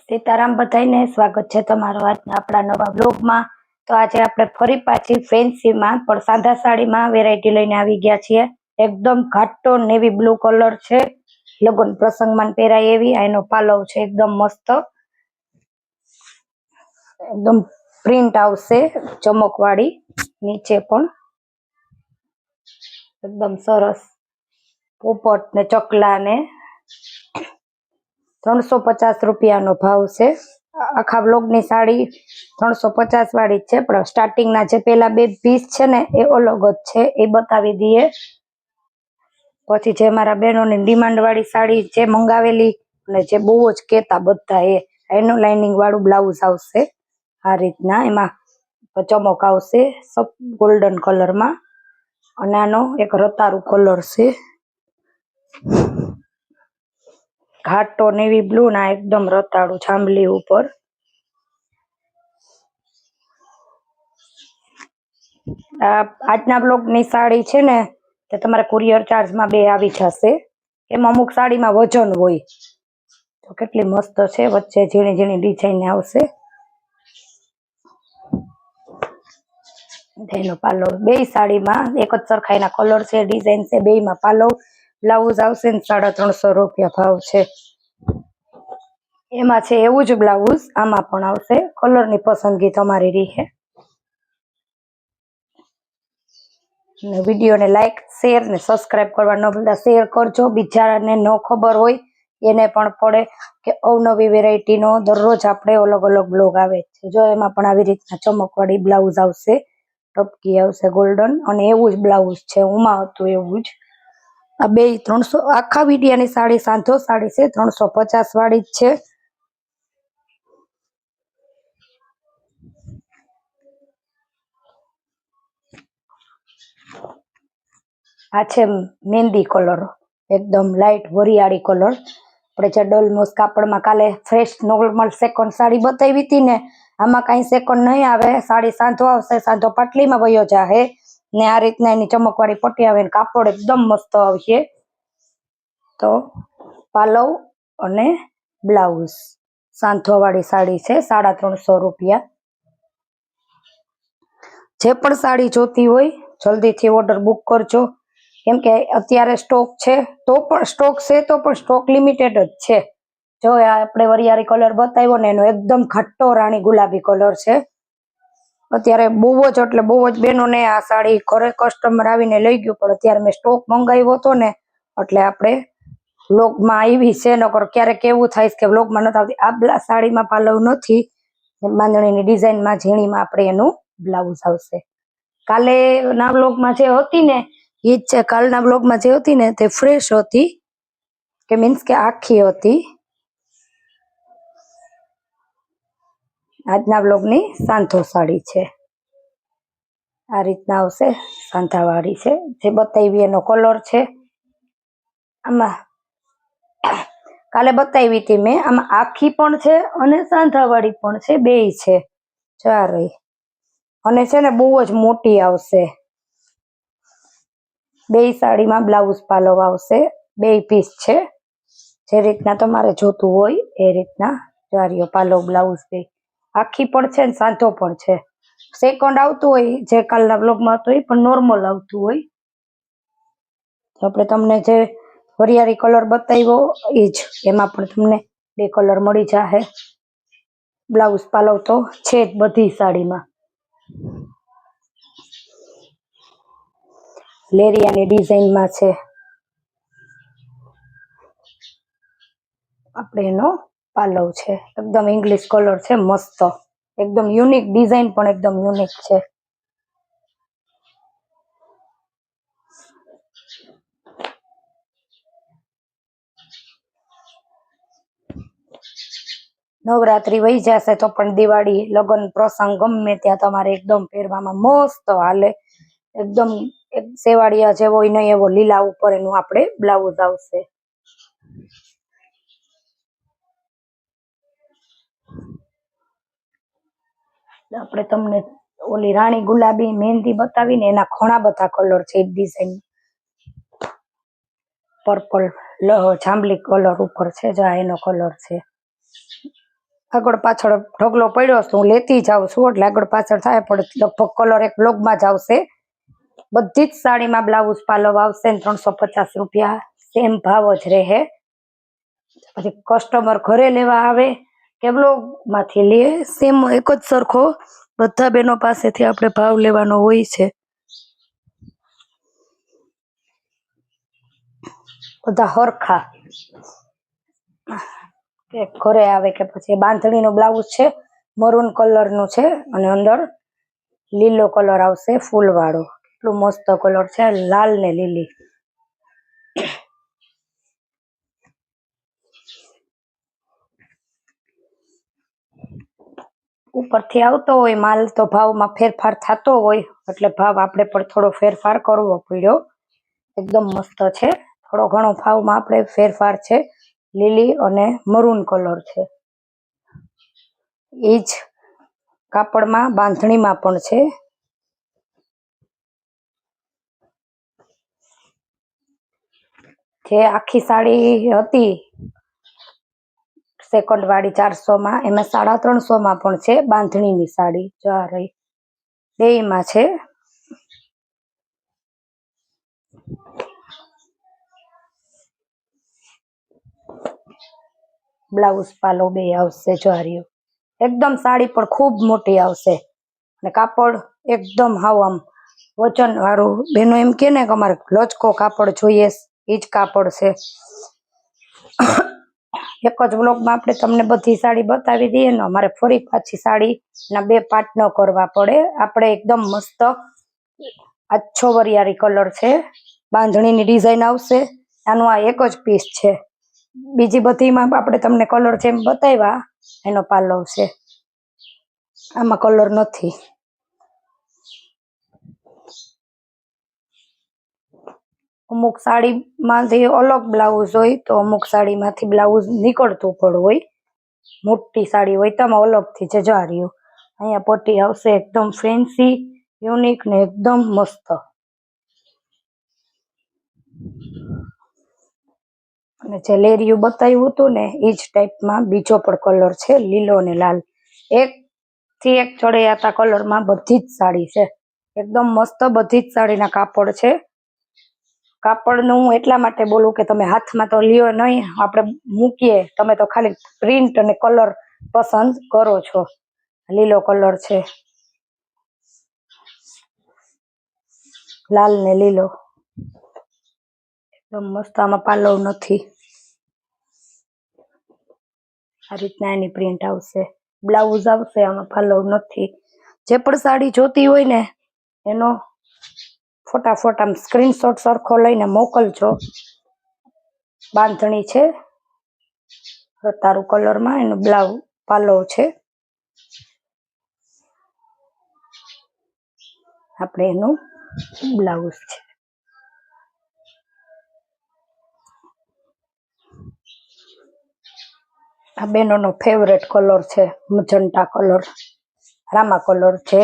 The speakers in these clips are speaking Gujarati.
સીતારામ બધાને સ્વાગત છે તમારો આજના આપણા નવા બ્લોગમાં। તો આજે આપણે ફરી પાછી ફેન્સીમાં પણ સાદા સાડીમાં વેરાયટી લઈને આવી ગયા છીએ। એકદમ ઘાટો નેવી બ્લુ કલર છે, લગ્ન પ્રસંગમાં પહેરાય એવી। એનો પાલવ છે એકદમ મસ્ત, એકદમ પ્રિન્ટ આવશે ચમકવાળી, નીચે પણ એકદમ સરસ પોપટ ને ચકલા ને 350 રૂપિયાનો ભાવ છે। આખા બ્લોકની સાડી 350 વાળી જ છે, પણ સ્ટાર્ટિંગના જે પેલા બે પીસ છે ને એ અલગ જ છે, એ બતાવી દઈએ। પછી જે મારા બહેનોની ડિમાન્ડ વાળી સાડી જે મંગાવેલી અને જે બહુ જ કહેતા બધા એનું લાઇનિંગ વાળું બ્લાઉઝ આવશે આ રીતના, એમાં ચમક આવશે ગોલ્ડન કલરમાં, અને આનો એક રતારું કલર છે, ઘાટો નેવી બ્લુ ના એકદમ રતાળું જાંબલી ઉપર। આજના બ્લોકની સાડી છે ને તે તમારે કુરિયર ચાર્જમાં બે આવી જશે। એમાં અમુક સાડીમાં વજન હોય, તો કેટલી મસ્ત છે, વચ્ચે ઝીણી ઝીણી ડિઝાઇન આવશે। એનો પાલવ બે સાડીમાં એક જ સરખાઈના કલર છે, ડિઝાઇન છે, બેયમાં પાલવ બ્લાઉઝ આવશે ને 350 રૂપિયા ભાવ છે। એમાં છે એવું જ બ્લાઉઝ આમાં પણ આવશે, કલરની પસંદગી તમારી રહે। વિડીયોને લાઈક, શેર ને સબસ્ક્રાઇબ કરવા ન ભૂલતા, શેર કરજો, બીજાને ન ખબર હોય એને પણ પડે કે અવનવી વેરાયટીનો દરરોજ આપણે અલગ અલગ બ્લોગ આવે છે। જો એમાં પણ આવી રીતના ચમકવાળી બ્લાઉઝ આવશે, ટપકી આવશે ગોલ્ડન, અને એવું જ બ્લાઉઝ છે, ઉમાં હતું એવું જ। આ બે 300, આખા વિડિયાની સાડી સાંધો સાડી છે, 350 વાળી જ છે। આ છે મહેંદી કલર, એકદમ લાઇટ વરિયાળી કલર। આપણે જે ડલમોસ કાપડમાં કાલે ફ્રેશ નોર્મલ સેકન્ડ સાડી બતાવી હતી ને, આમાં કાંઈ સેકન્ડ નહીં આવે, સાડી સાંધો આવશે, સાંધો પાટલીમાં વયો જાહે ને આ રીતના એની ચમકવાળી પટ્ટી આવે, કાપડ એકદમ મસ્ત આવશે। તો પાલવ અને બ્લાઉઝ સાંધોવાળી સાડી છે, 350 રૂપિયા। જે પણ સાડી જોતી હોય જલ્દીથી ઓર્ડર બુક કરજો, કેમ કે અત્યારે સ્ટોક છે, તો પણ સ્ટોક લિમિટેડ જ છે। જો આપણે વરિયાળી કલર બતાવ્યો ને એનો એકદમ ઘાટો રાણી ગુલાબી કલર છે, અત્યારે બહુ જ એટલે બહુ જ બહેનોને આ સાડી ઘરે કસ્ટમર આવીને લઈ ગયું, પણ અત્યારે મેં સ્ટોક મંગાવ્યો હતો ને એટલે આપણે વ્લોગમાં આવી છે, નકર ક્યારેક એવું થાય કે વ્લોગમાં નથી આવતી। આ સાડીમાં પાલવ નથી, બાંધણીની ડિઝાઇનમાં ઝીણીમાં આપણે એનું બ્લાઉઝ આવશે। કાલે ના બ્લોગમાં જે હતી ને એ જ છે, કાલના બ્લોગમાં જે હતી ને તે ફ્રેશ હતી, કે મીન્સ કે આખી હતી। આજના બ્લોગની સાંધો સાડી છે, આ રીતના આવશે, સાંધાવાળી છે, જે બતાવી એનો કલર છે। આમાં કાલે બતાવી હતી મેં, આમાં આખી પણ છે અને સાંધાવાળી પણ છે, બેય છે, ચારેય, અને છે ને બહુ જ મોટી આવશે। બે સાડીમાં બ્લાઉઝ પાલવ આવશે, બે પીસ છે, જે રીતના તમારે જોતું હોય એ રીતના જારીઓ પાલવ બ્લાઉઝ બે, આખી પણ છે ને સાંધો પણ છે। સેકન્ડ આવતું હોય જે કાલના બ્લોગમાં હતું એ પણ નોર્મલ આવતું હોય, તો આપણે તમને જે વરિયાળી કલર બતાવ્યો એ જ, એમાં પણ તમને બે કલર મળી જશે। બ્લાઉઝ પાલવ તો છે જ બધી સાડીમાં। લેરિયાની ડિઝાઇનમાં છે, આપણે એનો પાલવ છે, એકદમ ઇંગ્લિશ કલર છે, મસ્ત એકદમ યુનિક ડિઝાઇન, પણ એકદમ યુનિક છે। નવરાત્રી વહી જશે તો પણ દિવાળી, લગ્ન પ્રસંગ ગમે ત્યાં તમારે એકદમ પહેરવામાં મસ્ત હાલે, એકદમ એક સેવાળિયા જેવો નહીં એવો લીલા ઉપર એનું આપણે બ્લાઉઝ આવશે। આપણે તમને ઓલી રાણી ગુલાબી મહેંદી બતાવીને એના ઘણા બધા કલર છે, ડિઝાઇન પર્પલ જાંબલી કલર ઉપર છે, જો એનો કલર છે, આગળ પાછળ ઢગલો પડ્યો છે, હું લેતી જાઉં છું એટલે આગળ પાછળ થાય, પણ લગભગ કલર એક બ્લોગમાં જ આવશે. બધી જ સાડીમાં બ્લાઉઝ પાલવ આવશે ને 350 રૂપિયા સેમ ભાવ જ રહે. પછી કસ્ટમર ઘરે લેવા આવે કે બ્લોગમાંથી લે, સેમ એક જ સરખો બધા બહેનો પાસેથી આપણે ભાવ લેવાનો હોય છે. બધા હરખા કે ઘરે આવે કે પછી બાંધણીનું બ્લાઉઝ છે, મરૂન કલરનું છે અને અંદર લીલો કલર આવશે ફૂલવાળો. કેટલું મસ્ત કલર છે, લાલ ને લીલી. ઉપરથી આવતો હોય માલ તો ભાવમાં ફેરફાર થતો હોય, એટલે ભાવ આપણે પણ થોડો ફેરફાર કરવો પડ્યો. એકદમ મસ્ત છે, થોડો ઘણો ભાવમાં આપણે ફેરફાર છે. લીલી અને મરૂન કલર છે, એ જ કાપડમાં બાંધણીમાં પણ છે. જે આખી સાડી હતી સેકન્ડ વાળી 400માં, એમાં 350માં પણ છે બાંધણીની સાડી. જો આ રહી, બેયમાં છે. બ્લાઉઝ પાલો બે આવશે. જો આ રહ્યું, એકદમ સાડી પણ ખૂબ મોટી આવશે અને કાપડ એકદમ હાવ આમ વજન વાળું. બેનો એમ કે ને કે અમારે લચકો કાપડ જોઈએ, એ જ કાપડ છે. એક જ બ્લોગમાં આપણે તમને બધી સાડી બતાવી દઈએ ને, અમારે ફરી પાછી સાડીના 2 પાર્ટ ન કરવા પડે. આપણે એકદમ મસ્ત આછો વરિયાળી કલર છે, બાંધણીની ડિઝાઇન આવશે. આનું આ એક જ પીસ છે, બીજી બધીમાં આપણે તમને કલર જેમ બતાવ્યા એનો પાલવ છે, આમાં કલર નથી. અમુક સાડીમાંથી અલગ બ્લાઉઝ હોય તો અમુક સાડીમાંથી બ્લાઉઝ નીકળતું પણ હોય. મોટી સાડી હોય તો આમાં અલગથી છે. જો આ રહ્યું, અહીંયા પટ્ટી આવશે એકદમ ફેન્સી, યુનિક ને એકદમ મસ્ત. અને જે લેરિયું બતાવ્યું હતું ને એ જ ટાઈપમાં બીજો પણ કલર છે, લીલો અને લાલ. એકથી એક ચડિયાતા કલરમાં બધી જ સાડી છે, એકદમ મસ્ત. બધી જ સાડીના કાપડ છે. કાપડનું હું એટલા માટે બોલું કે તમે હાથમાં તો લ્યો નહીં, આપણે મૂકીએ, તમે તો ખાલી પ્રિન્ટ અને કલર પસંદ કરો છો. લીલો કલર છે, લાલ ને લીલો, એકદમ મસ્ત. આમાં પાલવ નથી. આ રીતના એની પ્રિન્ટ આવશે, બ્લાઉઝ આવશે, આમાં પાલવ નથી. જે પણ સાડી જોતી હોય ને એનો ફટાફટ આમ સ્ક્રીનશોટ સરખો લઈને મોકલજો. બાંધણી છે રતારું કલરમાં, એનો બ્લાઉઝ પાલવ છે. આપણે એનું બ્લાઉઝ છે. આ બેનોનો ફેવરેટ કલર છે, મજંટા કલર, રામા કલર છે.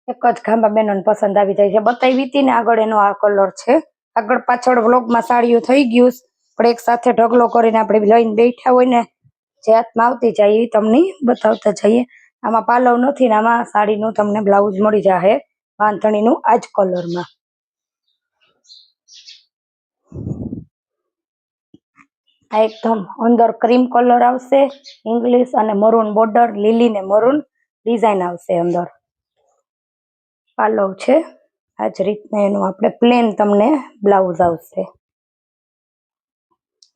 એક જ ખાંભા બેનોને પસંદ આવી જાય છે. બતાવી હતી ને આગળ, એનો આ કલર છે. આગળ પાછળ વ્લોગમાં સાડીઓ થઈ ગયું, પણ એક સાથે ઢગલો કરીને આપણે લઈને બેઠા હોય ને, જે હાથમાં આવતી જાય એ તમને બતાવતા જઈએ. આમાં પાલવ નથી ને આમાં સાડીનું તમને બ્લાઉઝ મળી જશે બાંધણીનું આ જ કલરમાં. આ એકદમ અંદર ક્રીમ કલર આવશે, ઇંગ્લિશ અને મરૂન બોર્ડર, લીલી ને મરૂન ડિઝાઇન આવશે. અંદર પાલવ છે. આ જ રીતના એનું આપણે પ્લેન તમને બ્લાઉઝ આવશે.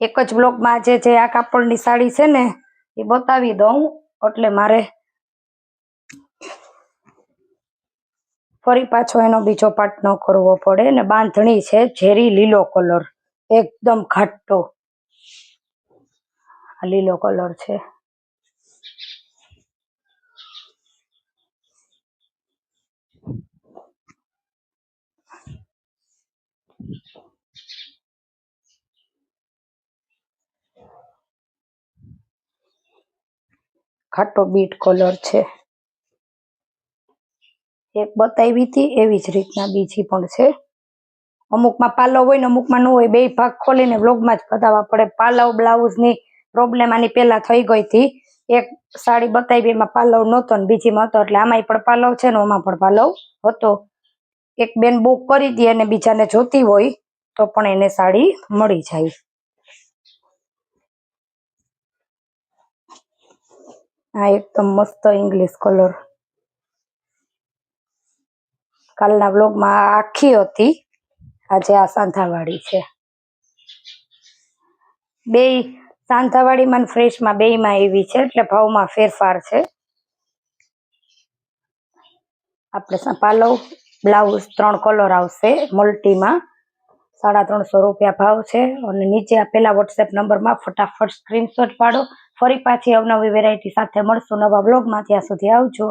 એક જ બ્લોકમાં આજે જે આ કાપડની સાડી છે ને એ બતાવી દઉં, એટલે મારે ફરી પાછો એનો બીજો પાર્ટ ન કરવો પડે. ને બાંધણી છે ઝેરી લીલો કલર, એકદમ ઘાટો લીલો કલર છે. ઘાટો બીટ કલર છે. એક બતાવી હતી એવી જ રીતના બીજી પણ છે. અમુકમાં પાલવ હોય ને અમુકમાં ન હોય, બે ભાગ ખોલીને વ્લોગમાં જ બતાવવા પડે. પાલવ બ્લાઉઝની પ્રોબ્લેમ આની પહેલા થઈ ગઈ હતી, એક સાડી બતાવી એમાં પાલવ નહોતો ને બીજીમાં હતો, એટલે આમાંય પણ પાલવ છે ને આમાં પણ પાલવ હતો. એક બેન બુક કરી દે અને બીજાને જોતી હોય તો પણ એને સાડી મળી જાય. આ એકદમ મસ્ત ઇંગ્લિશ કલર. કાલના બ્લોગમાં આખી હતી, આજે આ સાંધાવાળી છે. બે સાંધાવાળીમાં ફ્રેશમાં બેયમાં એવી છે, એટલે ભાવમાં ફેરફાર છે. આપણે પાલવ બ્લાઉઝ 3 કલર આવશે મલ્ટીમાં, 350 રૂપિયા ભાવ છે. અને નીચે આપેલા વોટ્સએપ નંબરમાં ફટાફટ સ્ક્રીનશોટ પાડો. ફરી પાછી અવનવી વેરાયટી સાથે મળશું નવા બ્લોગમાં. ત્યાં સુધી આવજો.